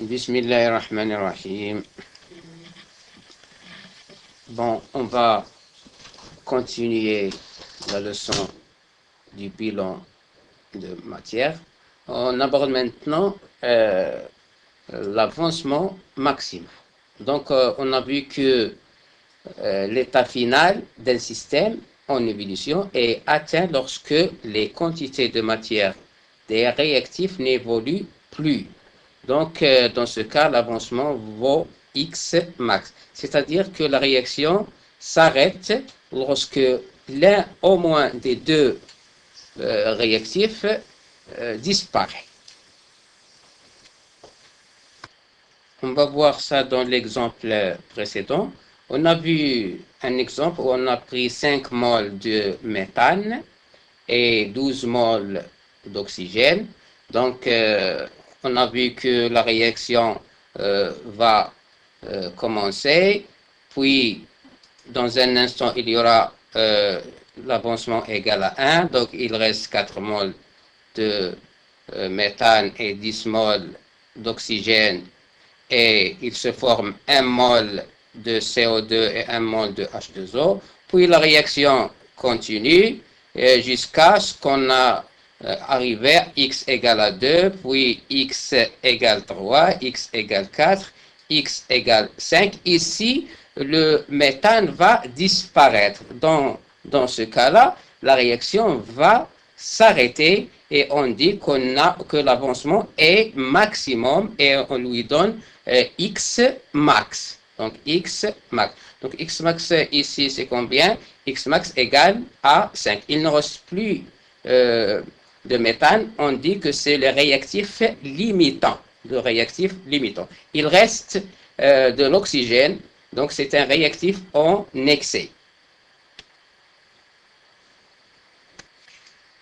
Bismillahirrahmanirrahim. Bon, on va continuer la leçon du bilan de matière. On aborde maintenant l'avancement maximal. Donc, on a vu que l'état final d'un système en ébullition est atteint lorsque les quantités de matière des réactifs n'évoluent plus. Donc, dans ce cas, l'avancement vaut X max. C'est-à-dire que la réaction s'arrête lorsque l'un au moins des deux réactifs disparaît. On va voir ça dans l'exemple précédent. On a vu un exemple où on a pris 5 moles de méthane et 12 moles d'oxygène. Donc, on a vu que la réaction va commencer, puis dans un instant, il y aura l'avancement égal à 1, donc il reste 4 moles de méthane et 10 moles d'oxygène, et il se forme 1 mol de CO2 et 1 mol de H2O, puis la réaction continue jusqu'à ce qu'on a arrivé à x égale à 2, puis x égale 3, x égale 4, x égale 5. Ici, le méthane va disparaître. Dans ce cas-là, la réaction va s'arrêter et on dit que l'avancement est maximum et on lui donne x max. Donc x max. Donc x max ici c'est combien? X max égale à 5. Il ne reste plus de méthane. On dit que c'est le réactif limitant. Le réactif limitant. Il reste de l'oxygène. Donc c'est un réactif en excès.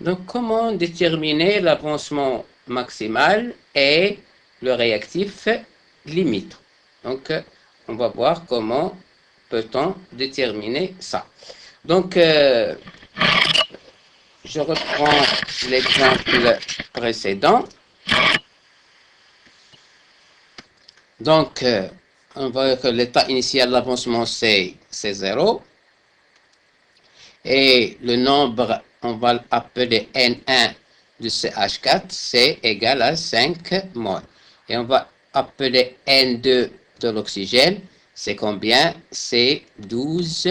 Donc, comment déterminer l'avancement maximal et le réactif limite? Donc, on va voir comment peut-on déterminer ça. Donc, je reprends l'exemple précédent. Donc, on voit que l'état initial de l'avancement, c'est 0. Et le nombre, on va l'appeler N1 de CH4, c'est égal à 5 mol. Et on va appeler N2 de l'oxygène, c'est combien? C'est 12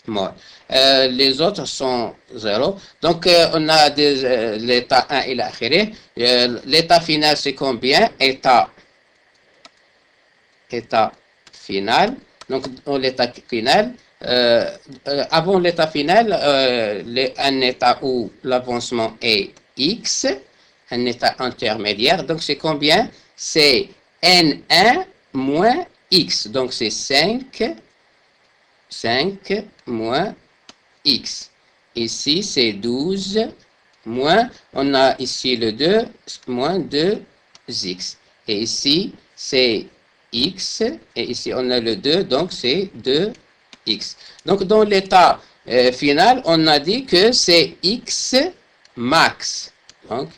mol. Les autres sont 0. Donc, on a l'état 1 et l'akhiré. L'état final, c'est combien? État final. Donc, dans l'état final, avant l'état final, un état où l'avancement est x, un état intermédiaire. Donc, c'est combien? C'est n1 moins x. Donc, c'est 5 moins x. Ici, c'est 12 moins, on a ici le 2, moins 2x. Et ici, c'est x, et ici, on a le 2, donc c'est 2x. Donc, dans l'état final, on a dit que c'est x max. Donc,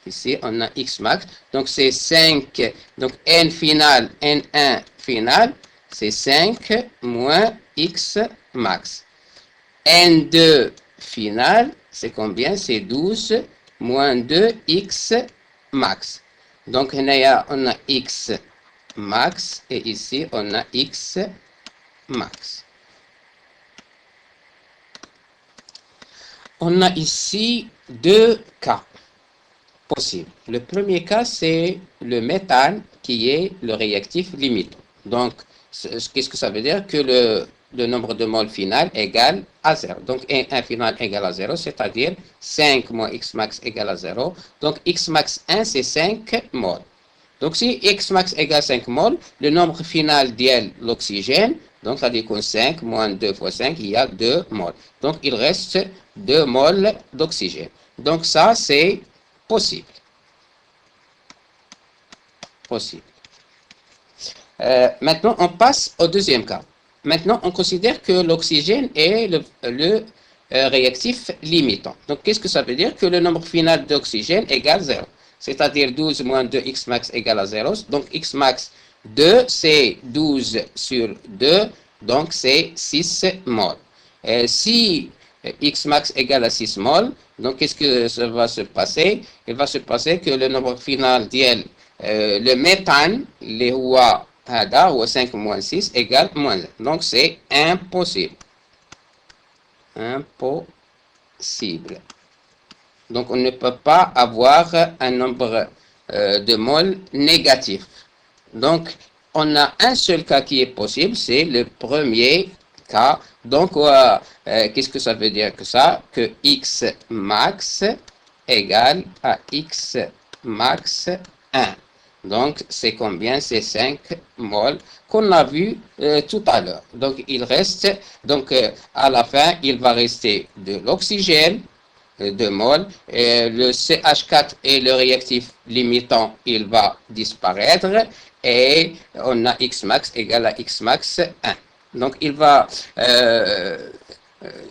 ici, on a x max. Donc, c'est 5. Donc, n final, n1 final, c'est 5 moins x max. N2 final, c'est combien? C'est 12 moins 2x max. Donc, on a x max et ici, on a x max. On a ici deux cas possibles. Le premier cas, c'est le méthane qui est le réactif limite. Donc, qu'est-ce que ça veut dire? Que le nombre de moles final égale à 0. Donc, un final égale à 0, c'est-à-dire 5 moins x max égale à 0. Donc, x max 1, c'est 5 moles. Donc, si x max égale 5 moles, le nombre final d'IL, l'oxygène, donc ça dit que 5 moins 2 fois 5, il y a 2 moles. Donc, il reste 2 moles d'oxygène. Donc, ça, c'est possible. Maintenant, on passe au deuxième cas. Maintenant, on considère que l'oxygène est le réactif limitant. Donc, qu'est-ce que ça veut dire? Que le nombre final d'oxygène égale 0. c'est-à-dire 12 moins 2 x max égale à 0. Donc x max 2, c'est 12 sur 2, donc c'est 6 mol. Si x max égale à 6 mol, donc qu'est-ce que ça va se passer? Il va se passer que le nombre final ديال le méthane, اللي هو هذا هو 5 moins 6 égale moins 1. Donc c'est impossible. Impossible. Donc on ne peut pas avoir un nombre de mol négatif. Donc on a un seul cas qui est possible, c'est le premier cas. Donc qu'est-ce que ça veut dire que ça? Que x max égale à x max 1. Donc c'est combien? C'est 5 mol qu'on a vu tout à l'heure. Donc il reste, donc à la fin, il va rester de l'oxygène, 2 mol, et le CH4 et le réactif limitant, il va disparaître, et on a x max égale à x max 1. Donc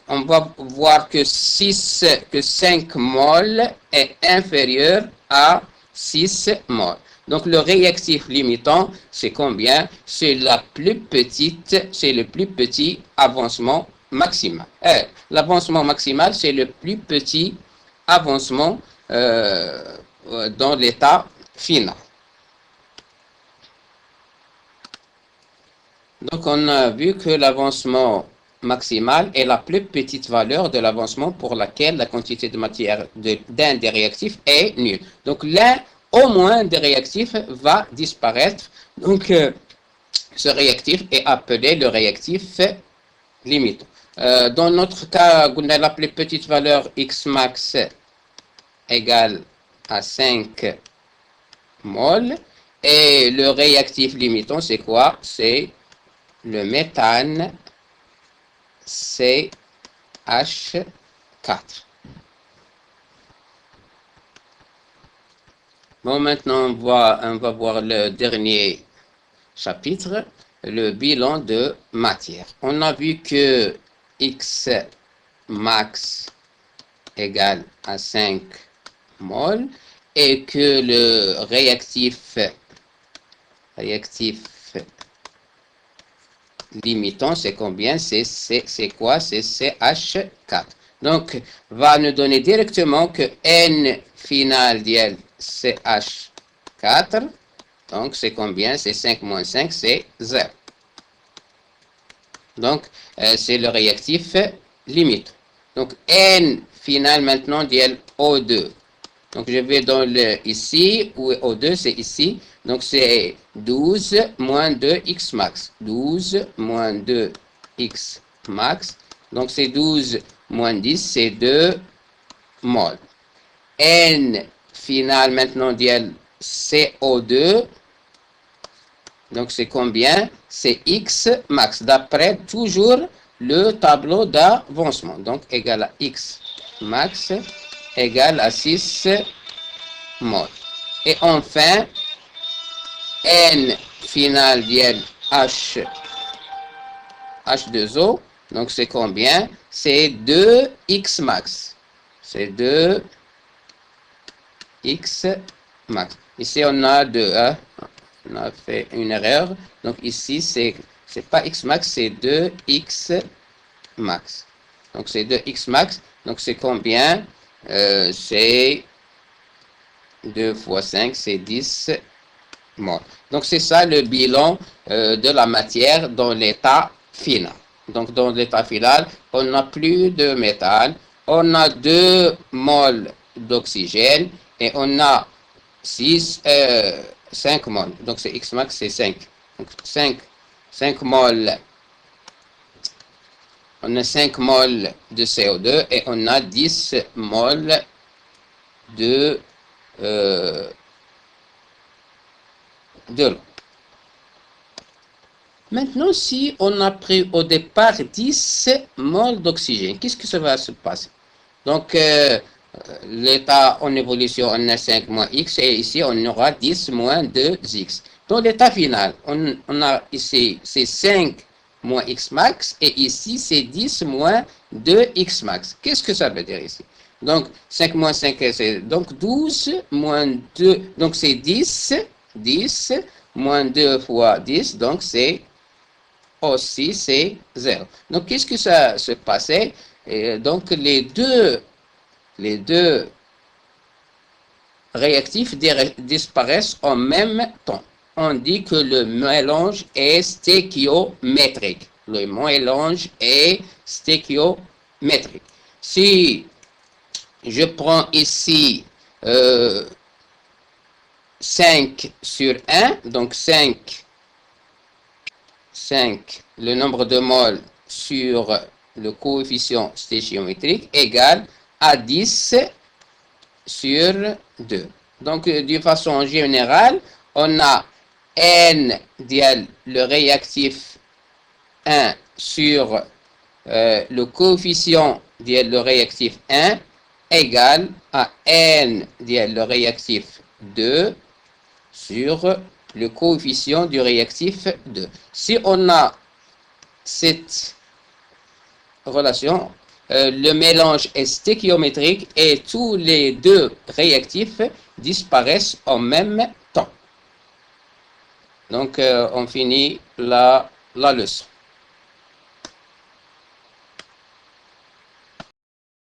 on va voir que 5 mol est inférieur à 6 mol. Donc le réactif limitant, c'est combien? C'est le plus petit avancement maximal. L'avancement maximal, c'est le plus petit avancement dans l'état final. Donc on a vu que l'avancement maximal est la plus petite valeur de l'avancement pour laquelle la quantité de matière d'un des réactifs est nulle. Donc l'un au moins des réactifs va disparaître. Donc ce réactif est appelé le réactif limite. Dans notre cas, on a la plus petite valeur x max égale à 5 mol. Et le réactif limitant, c'est quoi? C'est le méthane CH4. Bon, maintenant, on va voir le dernier chapitre, le bilan de matière. On a vu que x max égale à 5 mol et que le réactif limitant, c'est combien? C'est quoi? C'est CH4. Donc, va nous donner directement que N final d'IL CH4. Donc, c'est combien? C'est 5 moins 5, c'est 0. Donc, c'est le réactif limite. Donc, N final maintenant d'IL O2. Donc, je vais dans le ici, où O2, c'est ici. Donc, c'est 12 moins 2 x max. 12 moins 2 x max. Donc, c'est 12 moins 10, c'est 2 mol. N final maintenant d'IL CO2. Donc, c'est combien? C'est x max, d'après toujours le tableau d'avancement. Donc, égal à x max égale à 6 mol. Et enfin, N final d'IL H2O, donc c'est combien? C'est 2x max. C'est 2x max. Ici, on a 2, hein? On a fait une erreur. Donc ici, c'est pas x max, c'est 2x max. Donc c'est 2x max. Donc c'est combien? C'est 2 fois 5, c'est 10 mol. Donc c'est ça le bilan de la matière dans l'état final. Donc dans l'état final, on n'a plus de métal, on a 2 moles d'oxygène et on a 5 moles. Donc c'est x max, c'est 5. Donc 5 moles. On a 5 moles de CO2 et on a 10 moles de l'eau. Maintenant, si on a pris au départ 10 moles d'oxygène, qu'est-ce que ça va se passer? Donc, l'état en évolution, on a 5 moins x, et ici, on aura 10 moins 2x. Dans l'état final, on a ici, c'est 5 moins x max, et ici, c'est 10 moins 2x max. Qu'est-ce que ça veut dire ici? Donc, 5 moins 5, c'est donc 12 moins 2, donc c'est 10. 10 moins 2 fois 10, donc c'est aussi c'est 0. Donc, qu'est-ce que ça se passait? Et donc, les deux réactifs disparaissent en même temps. On dit que le mélange est stéchiométrique. Le mélange est stéchiométrique. Si je prends ici 5 sur 1, donc 5, le nombre de moles sur le coefficient stéchiométrique égale à 10 sur 2. Donc, d'une façon générale, on a N dial le réactif 1 sur le coefficient dial le réactif 1 égale à N dial le réactif 2 sur le coefficient du réactif 2. Si on a cette relation, le mélange est stéchiométrique et tous les deux réactifs disparaissent en même temps. Donc, on finit la leçon.